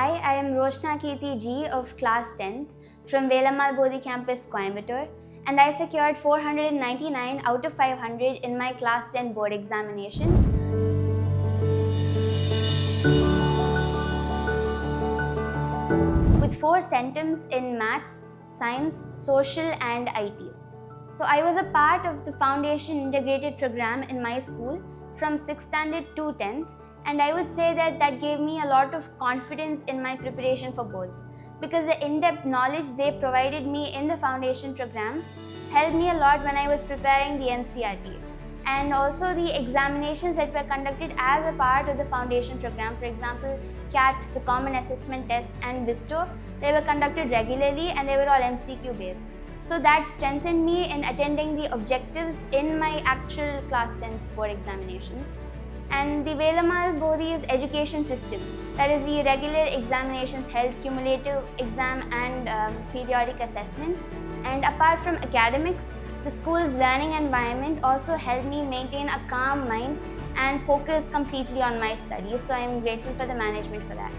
Hi, I am Roshna Keerthi G of class 10th from Velammal Bodhi Campus, Coimbatore, and I secured 499 out of 500 in my class 10 board examinations. With 4 centums in maths, science, social and IT. So I was a part of the foundation integrated program in my school from 6th standard to 10th, and I would say that gave me a lot of confidence in my preparation for boards, because the in-depth knowledge they provided me in the foundation program helped me a lot when I was preparing the NCERT. And also the examinations that were conducted as a part of the foundation program, for example, CAT, the Common Assessment Test, and VISTO, they were conducted regularly and they were all MCQ based. So that strengthened me in attending the objectives in my actual class 10th board examinations. And the Velammal Bodhi's education system, that is the regular examinations held, cumulative exam and periodic assessments. And apart from academics, the school's learning environment also helped me maintain a calm mind and focus completely on my studies. So I'm grateful for the management for that.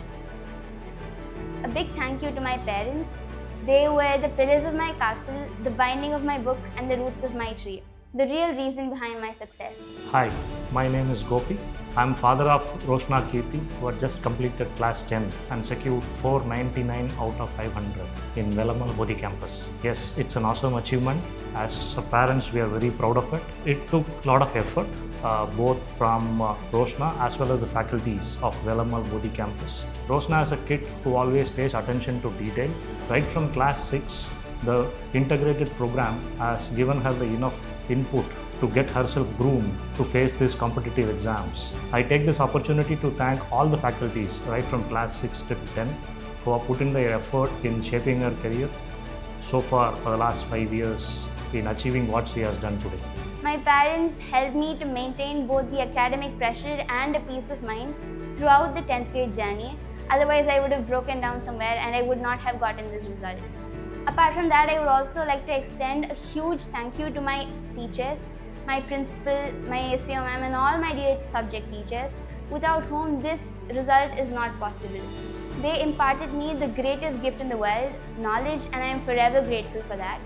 A big thank you to my parents. They were the pillars of my castle, the binding of my book, and the roots of my tree. The real reason behind my success. Hi, my name is Gopi. I'm father of Roshna Keerthi, who had just completed class 10 and secured 499 out of 500 in Velammal Bodhi Campus. Yes, it's an awesome achievement. As parents, we are very proud of it. It took a lot of effort, both from Roshna as well as the faculties of Velammal Bodhi Campus. Roshna is a kid who always pays attention to detail. Right from class 6, the integrated program has given her the enough input to get herself groomed to face these competitive exams. I take this opportunity to thank all the faculties right from class 6 to 10 who have put in their effort in shaping her career so far for the last 5 years in achieving what she has done today. My parents helped me to maintain both the academic pressure and a peace of mind throughout the 10th grade journey. Otherwise, I would have broken down somewhere and I would not have gotten this result. Apart from that, I would also like to extend a huge thank you to my teachers, my principal, my ACO ma'am, and all my dear subject teachers, without whom this result is not possible. They imparted me the greatest gift in the world, knowledge, and I am forever grateful for that.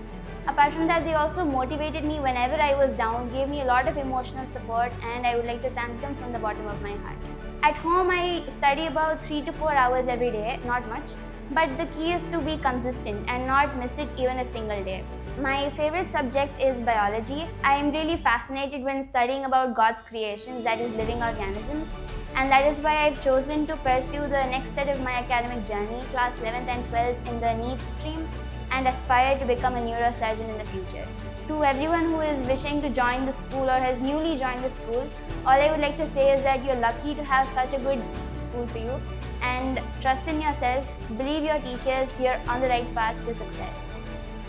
Apart from that, they also motivated me whenever I was down, gave me a lot of emotional support, and I would like to thank them from the bottom of my heart. At home, I study about 3 to 4 hours every day, not much. But the key is to be consistent and not miss it even a single day. My favorite subject is biology. I am really fascinated when studying about God's creations, that is living organisms. And that is why I've chosen to pursue the next set of my academic journey, class 11th and 12th in the NEET stream, and aspire to become a neurosurgeon in the future. To everyone who is wishing to join the school or has newly joined the school, all I would like to say is that you're lucky to have such a good school for you. And trust in yourself, believe your teachers, you're on the right path to success.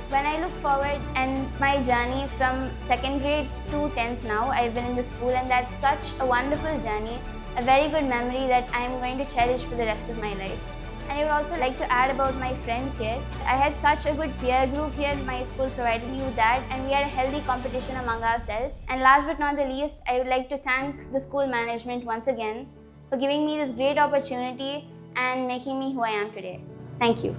When I look forward and my journey from 2nd grade to 10th now, I've been in the school, and that's such a wonderful journey, a very good memory that I'm going to cherish for the rest of my life. And I would also like to add about my friends here. I had such a good peer group here. My school provided me with that, and we had a healthy competition among ourselves. And last but not the least, I would like to thank the school management once again for giving me this great opportunity and making me who I am today. Thank you.